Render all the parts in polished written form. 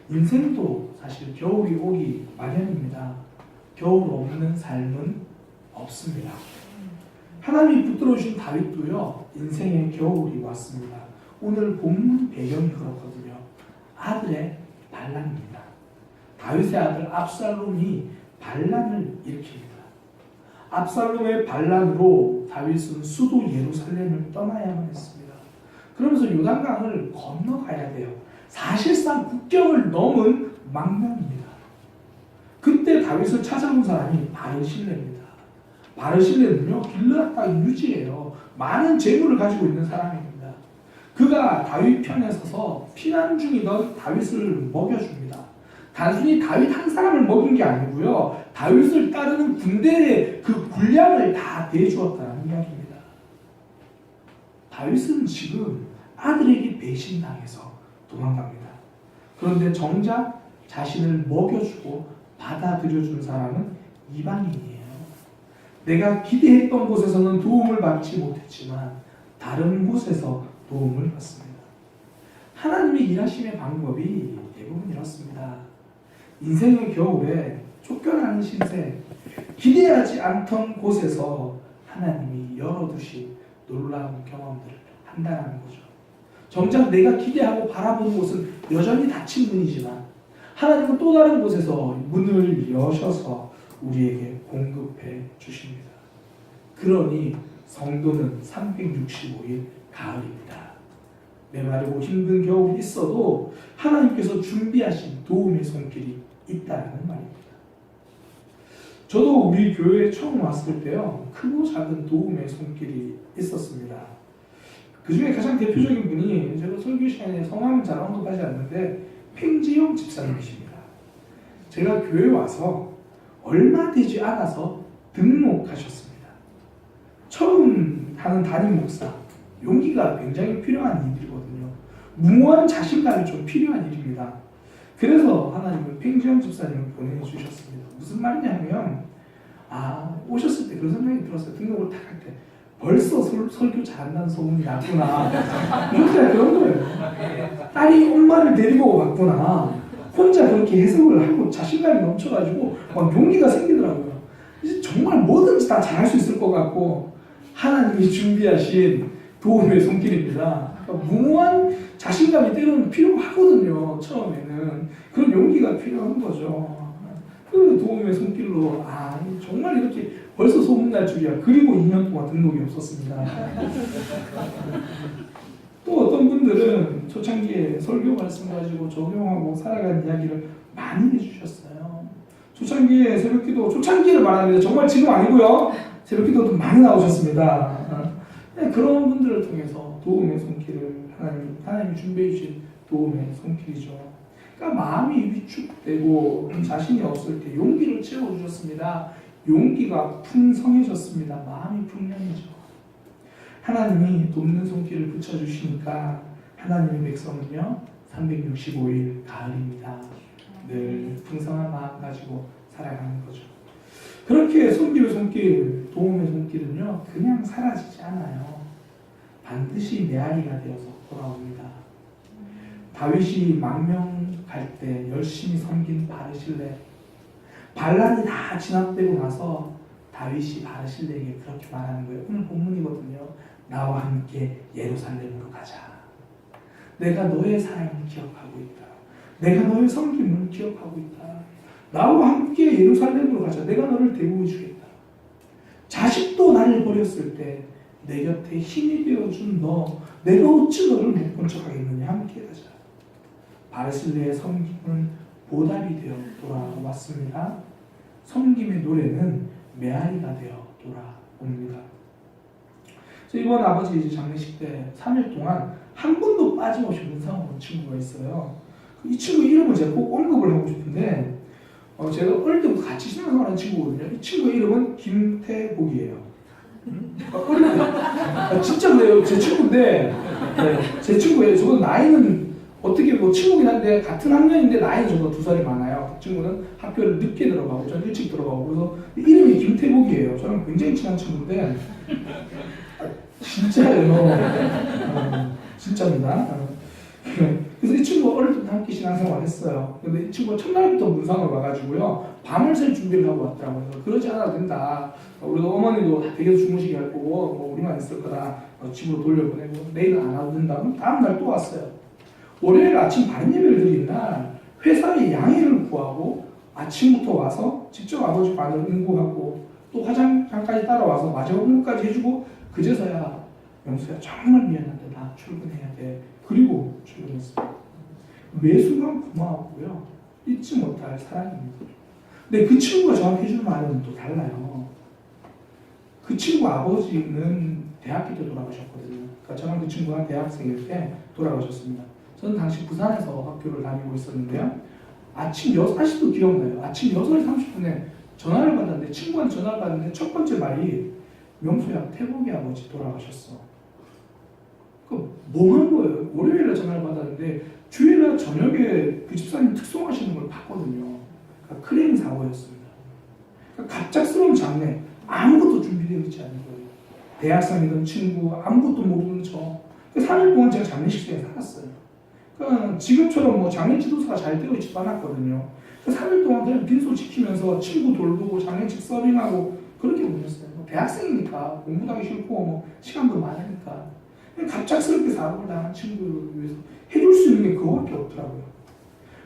인생도 사실 겨울이 오기 마련입니다. 겨울 없는 삶은 없습니다. 하나님이 붙들어 주신 다윗도요, 인생의 겨울이 왔습니다. 오늘 본문 배경이 그렇거든요. 아들의 반란입니다. 다윗의 아들 압살롬이 반란을 일으킵니다. 압살롬의 반란으로 다윗은 수도 예루살렘을 떠나야만 했습니다. 그러면서 요단강을 건너가야 돼요. 사실상 국경을 넘은 망명입니다. 그때 다윗을 찾아온 사람이 바르실레입니다. 바르실레는요, 길르앗 땅 유지예요. 많은 재물을 가지고 있는 사람입니다. 그가 다윗 편에 서서 피난 중이던 다윗을 먹여줍니다. 단순히 다윗 한 사람을 먹인 게 아니고요, 다윗을 따르는 군대의 그 분량을 다 대주었다는 이야기입니다. 다윗은 지금 아들에게 배신당해서 도망갑니다. 그런데 정작 자신을 먹여주고 받아들여준 사람은 이방인이에요. 내가 기대했던 곳에서는 도움을 받지 못했지만 다른 곳에서 도움을 받습니다. 하나님의 일하심의 방법이 대부분 이렇습니다. 인생의 겨울에 쫓겨나는 신세, 기대하지 않던 곳에서 하나님이 열어두신 놀라운 경험들을 한다는 거죠. 정작 내가 기대하고 바라보는 곳은 여전히 닫힌 문이지만 하나님은 또 다른 곳에서 문을 여셔서 우리에게 공급해 주십니다. 그러니 성도는 365일 가을입니다. 메마르고 힘든 겨울이 있어도 하나님께서 준비하신 도움의 손길이 있다는 말입니다. 저도 우리 교회에 처음 왔을 때요, 크고 작은 도움의 손길이 있었습니다. 그 중에 가장 대표적인 분이, 제가 설교 시간에 성함은 잘 언급하지 않는데 팽지영 집사님이십니다. 제가 교회에 와서 얼마 되지 않아서 등록하셨습니다. 처음 하는 담임 목사, 용기가 굉장히 필요한 일이거든요. 무모한 자신감이 좀 필요한 일입니다. 그래서 하나님은 팽지영 집사님을 보내주셨습니다. 무슨 말이냐면, 오셨을 때 그런 생각이 들었어요. 등록을 딱 할 때 벌써 설교 잘한다는 소문이 났구나. 이렇게 그런 거예요. 딸이 엄마를 데리고 왔구나. 혼자 그렇게 해석을 하고 자신감이 넘쳐가지고 막 용기가 생기더라고요. 이제 정말 뭐든지 다 잘할 수 있을 것 같고, 하나님이 준비하신 도움의 손길입니다. 그러니까 무모한 자신감이 때로는 필요하거든요. 처음에는 그런 용기가 필요한 거죠. 그 도움의 손길로 정말 이렇게 벌써 소문날 줄이야. 그리고 2년 동안 등록이 없었습니다. 또 어떤 분들은 초창기에 설교 말씀 가지고 적용하고 살아간 이야기를 많이 해주셨어요. 초창기에 새벽기도, 초창기를 말하는데 정말 지금 아니고요. 새벽기도도 많이 나오셨습니다. 그런 분들을 통해서 도움의 손길을 하나님이 준비해 주신 도움의 손길이죠. 그러니까 마음이 위축되고 자신이 없을 때 용기를 채워주셨습니다. 용기가 풍성해졌습니다. 마음이 풍년이죠. 하나님이 돕는 손길을 붙여주시니까 하나님의 백성은요, 365일 가을입니다. 늘 풍성한 마음 가지고 살아가는 거죠. 그렇게 손길의 손길, 도움의 손길은요, 그냥 사라지지 않아요. 반드시 메아리가 되어서 돌아옵니다. 다윗이 망명갈 때 열심히 섬긴 바르실레, 반란이 다 진압되고 나서 다윗이 바르실레에게 그렇게 말하는 거예요. 오늘 본문이거든요. 나와 함께 예루살렘으로 가자. 내가 너의 사랑을 기억하고 있다. 내가 너의 섬김을 기억하고 있다. 나와 함께 예루살렘으로 가자. 내가 너를 대우해 주겠다. 자식도 나를 버렸을 때 내 곁에 힘이 되어준 너, 내가 어찌 너를 못 본 척하겠느냐. 함께 가자. 바르실레의 섬김은 보답이 되어 돌아왔습니다. 섬김의 노래는 메아리가 되어 돌아옵니다. 이번 아버지 장례식 때 3일 동안 한 번도 빠짐없이 문상을 온 친구가 있어요. 이 친구 이름을 제가 꼭 언급을 하고 싶은데, 제가 어릴 때부터 같이 신앙생활하는 친구거든요. 이 친구의 이름은 김태복이에요. 어릴 때 진짜 그래요. 제 친구인데, 네, 제 친구예요. 저도 나이는 어떻게 친구긴 한데 같은 학년인데 나이는 저보다 2살이 많아요. 그 친구는 학교를 늦게 들어가고 저는 일찍 들어가고, 그래서 이름이 김태복이에요. 저랑 굉장히 친한 친구인데, 진짜예요. 진짜입니다. 그래서 이 친구가 어릴 때 함께 신앙생활을 했어요. 근데 이 친구가 첫날부터 문상을 와가지고요. 밤을 새 준비를 하고 왔더라고요. 그래서 그러지 않아도 된다. 우리 어머니도 댁에서 주무시게 할 거고 뭐 우리만 있을 거다. 집으로 돌려보내고 내일은 안 와도 된다. 그럼 다음날 또 왔어요. 월요일 아침 바른 예배를 드린 날 회사에 양해를 구하고 아침부터 와서 직접 아버지 반을 응고하고 또 화장장까지 따라와서 마지막 공부까지 해주고 그제서야 영수야 정말 미안한데 나 출근해야 돼. 그리고 출근했어요. 매 순간 고마웠고요. 잊지 못할 사랑입니다. 근데 그 친구가 저한테 해준 말은 또 달라요. 그 친구 아버지는 대학교 때 돌아가셨거든요. 그러니까 저랑 그 친구가 대학생일 때 돌아가셨습니다. 저는 당시 부산에서 학교를 다니고 있었는데요. 아침 6시도 기억나요. 아침 6시 30분에 전화를 받았는데 친구한테 전화를 받았는데 첫 번째 말이 명수야 태국의 아버지 돌아가셨어. 뭐 한 거예요? 월요일에 전화를 받았는데 주일날 저녁에 그 집사님 특송하시는 걸 봤거든요. 그러니까 크레인 사고였습니다. 그러니까 갑작스러운 장례, 아무것도 준비되어 있지 않은 거예요. 대학생이던 친구, 아무것도 모르는 저. 3일 동안 제가 장례식장에 살았어요. 그러니까 지금처럼 뭐 장례 지도서가 잘 되어 있지도 않았거든요. 3일 동안 그냥 빈소 지키면서 친구 돌보고 장례식 서빙하고 그렇게 보냈어요. 대학생이니까 공부도 하기 싫고 뭐 시간도 많으니까. 갑작스럽게 사고를 당한 친구를 위해서 해줄 수 있는 게 그거밖에 없더라고요.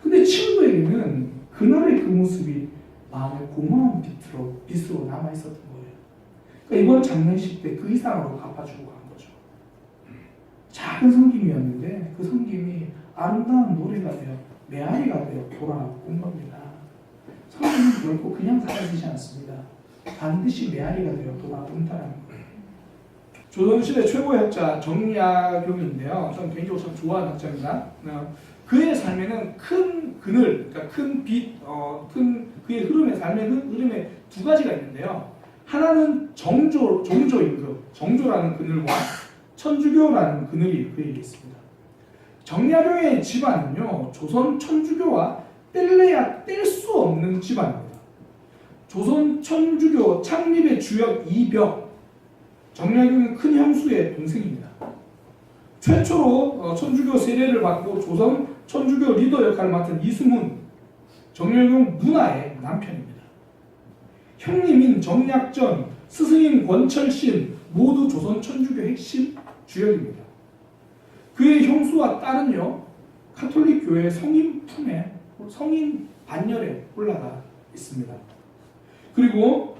근데 친구에게는 그날의 그 모습이 마음의 고마운 빛으로 남아있었던 거예요. 그러니까 이번 장례식 때 그 이상으로 갚아주고 간 거죠. 작은 섬김이었는데 그 섬김이 아름다운 노래가 되어 메아리가 되어 돌아온 겁니다. 섬김은 결코 그냥 사라지지 않습니다. 반드시 메아리가 되어 돌아온다는 거예요. 조선시대 최고의 학자 정약용인데요. 저는 개인적으로 참 좋아하는 학자입니다. 그의 삶에는 큰 그늘, 그러니까 큰 빛, 그의 흐름의 삶의 흐름에 두 가지가 있는데요. 하나는 정조임금, 정조라는 그늘과 천주교라는 그늘이 그에게 있습니다. 정약용의 집안은요, 조선 천주교와 뗄래야 뗄 수 없는 집안입니다. 조선 천주교 창립의 주역 이벽, 정약용의 큰 형수의 동생입니다. 최초로 천주교 세례를 받고 조선 천주교 리더 역할을 맡은 이승훈, 정약용 누나의 남편입니다. 형님인 정약전, 스승인 권철신 모두 조선 천주교 핵심 주역입니다. 그의 형수와 딸은요, 가톨릭 교회 성인 품에, 성인 반열에 올라가 있습니다. 그리고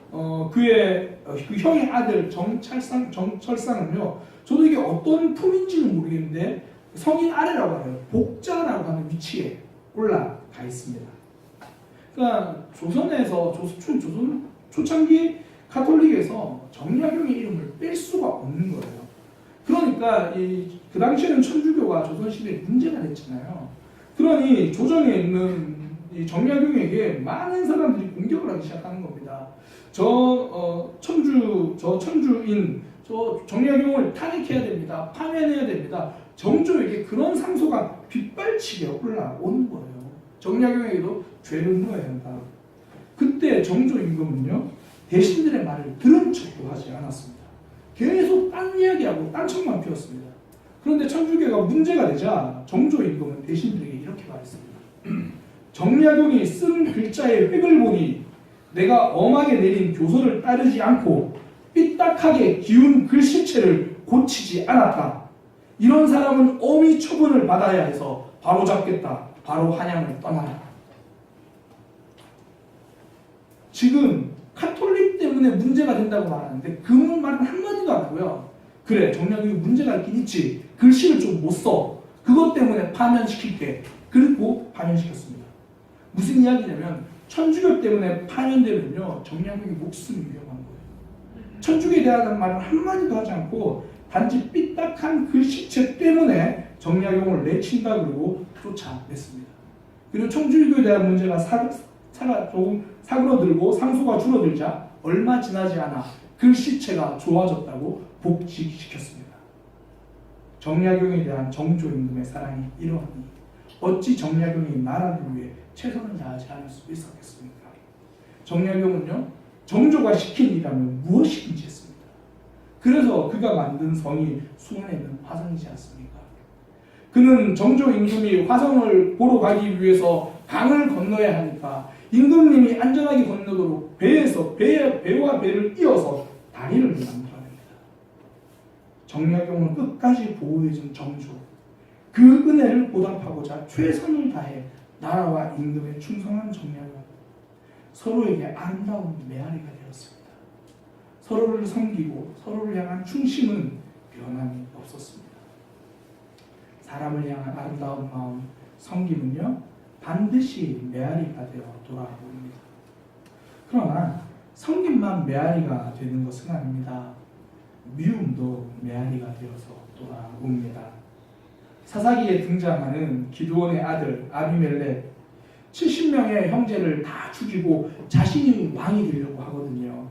그 형의 아들 정철상은요, 저도 이게 어떤 품인지는 모르겠는데 성인 아래라고 해요. 복자라고 하는 위치에 올라가 있습니다. 그러니까 조선에서 조선 초창기 가톨릭에서 정약용의 이름을 뺄 수가 없는 거예요. 그러니까 그 당시에는 천주교가 조선시대에 문제가 됐잖아요. 그러니 조정에 있는 이 정약용에게 많은 사람들이 공격을 하기 시작하는 겁니다. 천주인 정약용을 탄핵해야 됩니다. 파면해야 됩니다. 정조에게 그런 상소가 빗발치게 올라오는 거예요. 정약용에게도 죄를 물어야 한다. 그때 정조 임금은요, 대신들의 말을 들은 척도 하지 않았습니다. 계속 딴 이야기하고 딴청만 피웠습니다. 그런데 천주교가 문제가 되자 정조 임금은 대신들에게 이렇게 말했습니다. 정약용이 쓴 글자의 획을 보니 내가 엄하게 내린 교서를 따르지 않고 삐딱하게 기운 글씨체를 고치지 않았다. 이런 사람은 엄히 처분을 받아야 해서 바로 잡겠다. 바로 한양을 떠나라. 지금 카톨릭 때문에 문제가 된다고 말하는데 그 말은 한마디도 안 하고요. 그래, 정약용이 문제가 있긴 있지. 글씨를 좀 못 써. 그것 때문에 파면시킬게. 그리고 파면시켰습니다. 무슨 이야기냐면 천주교 때문에 파면되면요, 정약용의 목숨이 위험한 거예요. 천주교에 대한 말은 한마디도 하지 않고 단지 삐딱한 글씨체 때문에 정약용을 내친다 그러고 쫓아냈습니다. 그리고 천주교에 대한 문제가 조금 사그러들고 상소가 줄어들자 얼마 지나지 않아 글씨체가 좋아졌다고 복직시켰습니다. 정약용에 대한 정조 임금의 사랑이 이러하니 어찌 정약용이 나라를 위해 최선을 다하지 않을 수 있었겠습니까? 정약용은요, 정조가 시킨 일이라면 무엇이든지 했습니다. 그래서 그가 만든 성이 수원에 있는 화성이지 않습니까? 그는 정조 임금이 화성을 보러 가기 위해서 강을 건너야 하니까 임금님이 안전하게 건너도록 배와 배를 이어서 다리를 만들어냅니다. 정약용을 끝까지 보호해준 정조, 그 은혜를 보답하고자 최선을 다해 나라와 임금에 충성한 정약용, 서로에게 아름다운 메아리가 되었습니다. 서로를 섬기고 서로를 향한 충심은 변함이 없었습니다. 사람을 향한 아름다운 마음, 섬김은요 반드시 메아리가 되어 돌아옵니다. 그러나 섬김만 메아리가 되는 것은 아닙니다. 미움도 메아리가 되어서 돌아옵니다. 사사기에 등장하는 기드온의 아들 아비멜렉, 70명의 형제를 다 죽이고 자신이 왕이 되려고 하거든요.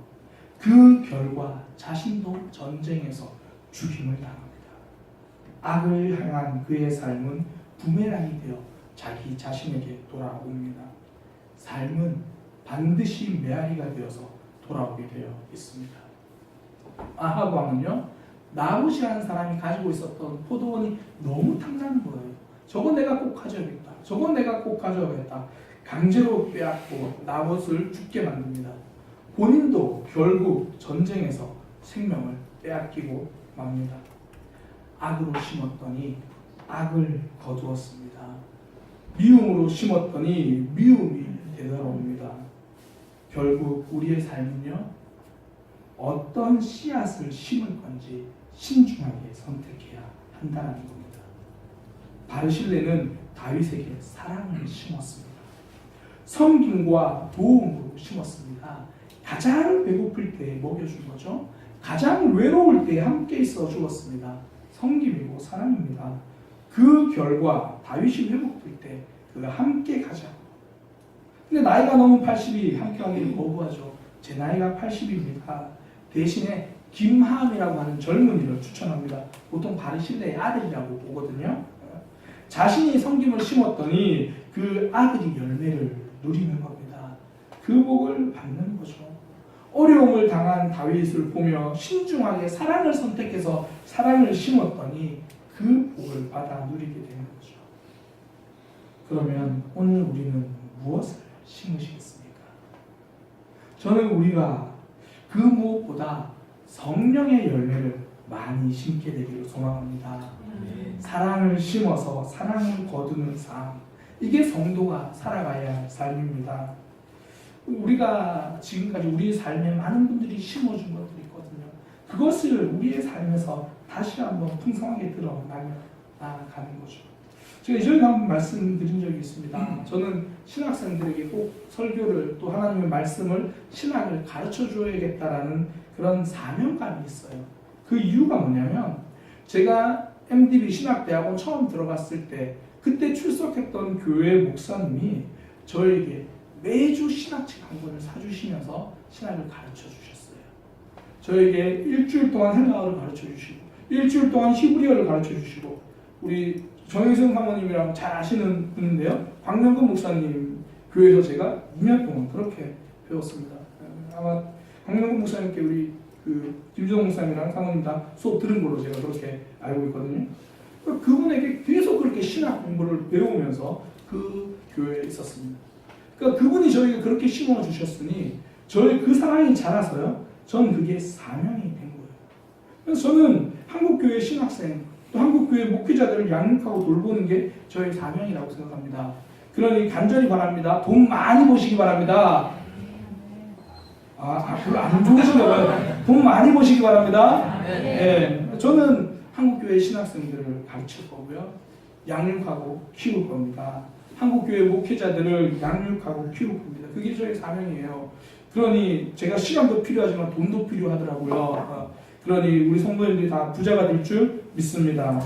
그 결과 자신도 전쟁에서 죽임을 당합니다. 악을 향한 그의 삶은 부메랑이 되어 자기 자신에게 돌아옵니다. 삶은 반드시 메아리가 되어서 돌아오게 되어 있습니다. 아합 왕은요, 나봇이라는 사람이 가지고 있었던 포도원이 너무 탐나는 거예요. 저건 내가 꼭 가져야겠다. 저건 내가 꼭 가져야겠다. 강제로 빼앗고 나봇을 죽게 만듭니다. 본인도 결국 전쟁에서 생명을 빼앗기고 맙니다. 악으로 심었더니 악을 거두었습니다. 미움으로 심었더니 미움이 되돌아옵니다. 결국 우리의 삶은요, 어떤 씨앗을 심을 건지 신중하게 선택해야 한다는 겁니다. 바르실레는 다윗에게 사랑을 심었습니다. 섬김과 도움으로 심었습니다. 가장 배고플 때 먹여준 거죠. 가장 외로울 때 함께 있어 주었습니다. 섬김이고 사랑입니다. 그 결과 다윗이 회복될 때 그가 함께 가자고. 근데 나이가 넘은 80이 함께 하기를 거부하죠. 제 나이가 80입니다. 대신에 김하암이라고 하는 젊은이를 추천합니다. 보통 바르실레의 아들이라고 보거든요. 자신이 섬김을 심었더니 그 아들이 열매를 누리는 겁니다. 그 복을 받는 거죠. 어려움을 당한 다윗을 보며 신중하게 사랑을 선택해서 사랑을 심었더니 그 복을 받아 누리게 되는 거죠. 그러면 오늘 우리는 무엇을 심으시겠습니까? 저는 우리가 그 무엇보다 성령의 열매를 많이 심게 되기를 소망합니다. 사랑을 심어서 사랑을 거두는 삶, 이게 성도가 살아가야 할 삶입니다. 우리가 지금까지 우리의 삶에 많은 분들이 심어준 것들이 있거든요. 그것을 우리의 삶에서 다시 한번 풍성하게 드러나가는 거죠. 제가 예전에 한번 말씀드린 적이 있습니다. 저는 신학생들에게 꼭 설교를, 또 하나님의 말씀을, 신학을 가르쳐 줘야겠다라는 그런 사명감이 있어요. 그 이유가 뭐냐면, 제가 MDB 신학대학원 처음 들어갔을 때 그때 출석했던 교회 목사님이 저에게 매주 신학책 한 권을 사주시면서 신학을 가르쳐 주셨어요. 저에게 일주일 동안 헬라어를 가르쳐 주시고, 일주일 동안 히브리어를 가르쳐 주시고, 우리 정혜성 사모님이랑 잘 아시는 분인데요, 광명근 목사님 교회에서 제가 2년 동안 그렇게 배웠습니다. 아마 광명근 목사님께 우리 김주동 목사님이랑 사모님 다 수업 들은 걸로 제가 그렇게 알고 있거든요. 그분에게 계속 그렇게 신학 공부를 배우면서 그 교회에 있었습니다. 그러니까 그분이 저에게 그렇게 심어 주셨으니 저의 그 사랑이 자라서요, 저는 그게 사명이 된 거예요. 그래서 저는 한국교회 신학생, 또 한국교회 목회자들을 양육하고 돌보는 게 저의 사명이라고 생각합니다. 그러니 간절히 바랍니다. 돈 많이 버시기 바랍니다. 별로 안 좋으신가 봐요. 돈 많이 버시기 바랍니다. 네. 저는 한국교회 신학생들을 가르칠 거고요, 양육하고 키울 겁니다. 한국교회 목회자들을 양육하고 키울 겁니다. 그게 저의 사명이에요. 그러니 제가 시간도 필요하지만 돈도 필요하더라고요. 그러니 우리 성도님들이 다 부자가 될 줄 믿습니다.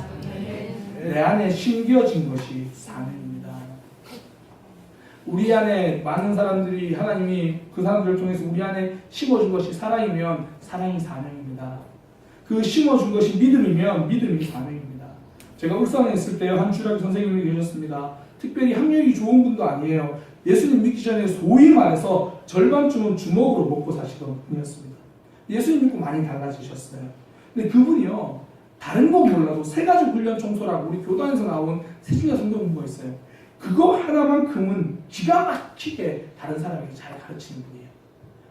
내 안에 심겨진 것이 사명입니다. 우리 안에 많은 사람들이, 하나님이 그 사람들을 통해서 우리 안에 심어준 것이 사랑이면 사랑이 사명입니다. 그 심어준 것이 믿음이면 믿음이 사명입니다. 제가 울산에 있을 때 한주라기 선생님이 계셨습니다. 특별히 학력이 좋은 분도 아니에요. 예수님 믿기 전에 소위 말해서 절반쯤은 주먹으로 먹고 사시던 분이었습니다. 예수님 믿고 많이 달라지셨어요. 근데 그분이요, 다른 건 몰라도 세 가지 훈련 청소라고 우리 교단에서 나온 세진야 성경 공부가 있어요. 그거 하나만큼은 기가 막히게 다른 사람에게 잘 가르치는 분이에요.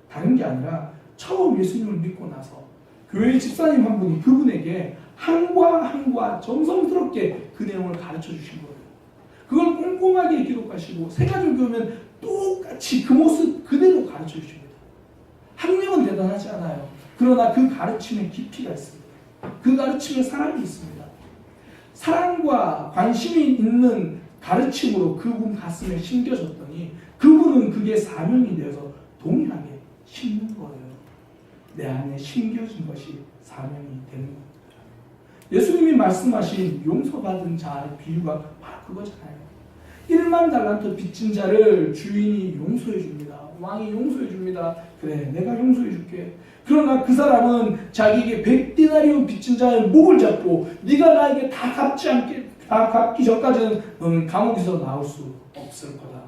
다른 게 아니라 처음 예수님을 믿고 나서 교회 집사님 한 분이 그분에게 한과 한과 정성스럽게 그 내용을 가르쳐 주신 거예요. 그걸 꼼꼼하게 기록하시고 세 가지 교회면 똑같이 그 모습 그대로 가르쳐 주십니다. 학력은 대단하지 않아요. 그러나 그 가르침에 깊이가 있습니다. 그 가르침에 사랑이 있습니다. 사랑과 관심이 있는 가르침으로 그분 가슴에 심겨졌더니 그분은 그게 사명이 되어서 동일하게 심는 거예요. 내 안에 심겨진 것이 사명이 되는 겁니다. 예수님이 말씀하신 용서받은 자의 비유가 바로 그거잖아요. 1만 달란트 빚진 자를 주인이 용서해 줍니다. 왕이 용서해 줍니다. 그래, 내가 용서해 줄게. 그러나 그 사람은 자기에게 100디나리온 빚진 자의 목을 잡고 네가 나에게 다 갚기 전까지는 너는 감옥에서 나올 수 없을 거다.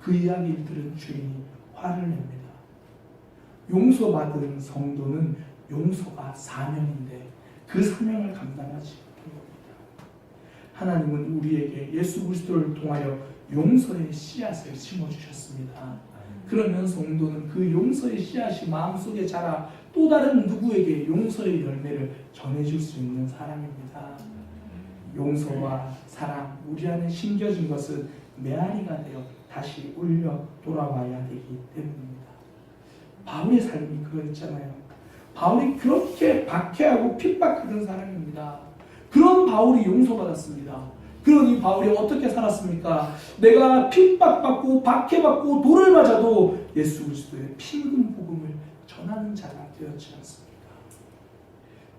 그 이야기를 들은 주인이 화를 냅니다. 용서받은 성도는 용서가 사명인데 그 사명을 감당하지 못한 겁니다. 하나님은 우리에게 예수 그리스도를 통하여 용서의 씨앗을 심어주셨습니다. 그러면 성도는 그 용서의 씨앗이 마음속에 자라 또 다른 누구에게 용서의 열매를 전해줄 수 있는 사람입니다. 용서와 사랑, 우리 안에 심겨진 것은 메아리가 되어 다시 울려 돌아와야 되기 때문입니다. 바울의 삶이 그거였잖아요. 바울이 그렇게 박해하고 핍박하던 사람입니다. 그런 바울이 용서받았습니다. 그러니 바울이 어떻게 살았습니까? 내가 핍박받고 박해받고 돌을 맞아도 예수 그리스도의 피 묻은 복음을 전하는 자가 되었지 않습니까?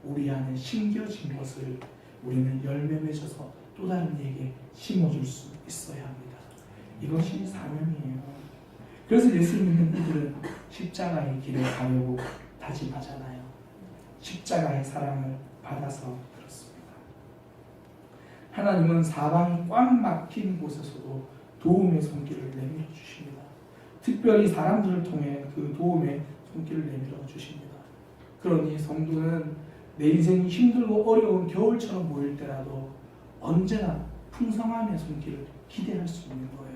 우리 안에 심겨진 것을 우리는 열매 맺어서 또 다른 이에게 심어줄 수 있어야 합니다. 이것이 사명이에요. 그래서 예수 믿는 이들은 십자가의 길을 가려고 다짐하잖아요. 십자가의 사랑을 받아서 그렇습니다. 하나님은 사방이 꽉 막힌 곳에서도 도움의 손길을 내밀어 주십니다. 특별히 사람들을 통해 그 도움의 손길을 내밀어 주십니다. 그러니 성도는 내 인생이 힘들고 어려운 겨울처럼 보일 때라도 언제나 풍성함의 손길을 기대할 수 있는 거예요.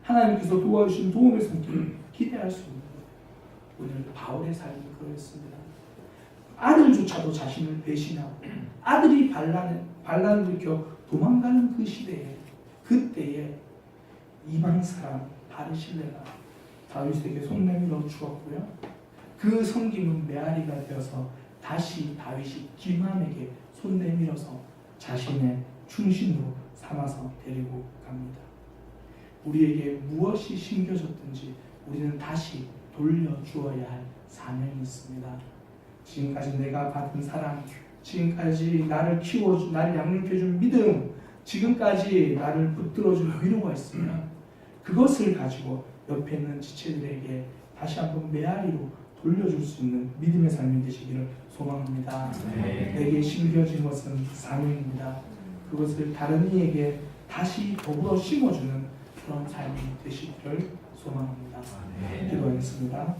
하나님께서 도와주신 도움의 손길을 기대할 수 있는 거예요. 오늘 바울의 삶이 그러했습니다. 아들조차도 자신을 배신하고 아들이 반란을 일으켜 도망가는 그 시대에 그때에 이방 사람 바르실레가 다윗에게 손 내밀어 주었고요. 그 섬김은 메아리가 되어서 다시 다윗이 김함에게 손 내밀어서 자신의 충신으로 삼아서 데리고 갑니다. 우리에게 무엇이 심겨졌든지 우리는 다시 돌려주어야 할 사명이 있습니다. 지금까지 내가 받은 사랑, 지금까지 나를 키워준, 나를 양육해준 믿음, 지금까지 나를 붙들어준 위로가 있으면 그것을 가지고 옆에 있는 지체들에게 다시 한번 메아리로 돌려줄 수 있는 믿음의 삶이 되시기를 소망합니다. 내게 심겨진 것은 사명입니다. 그것을 다른 이에게 다시 더불어 심어주는 그런 삶이 되시기를 소망합니다. 기도하겠습니다.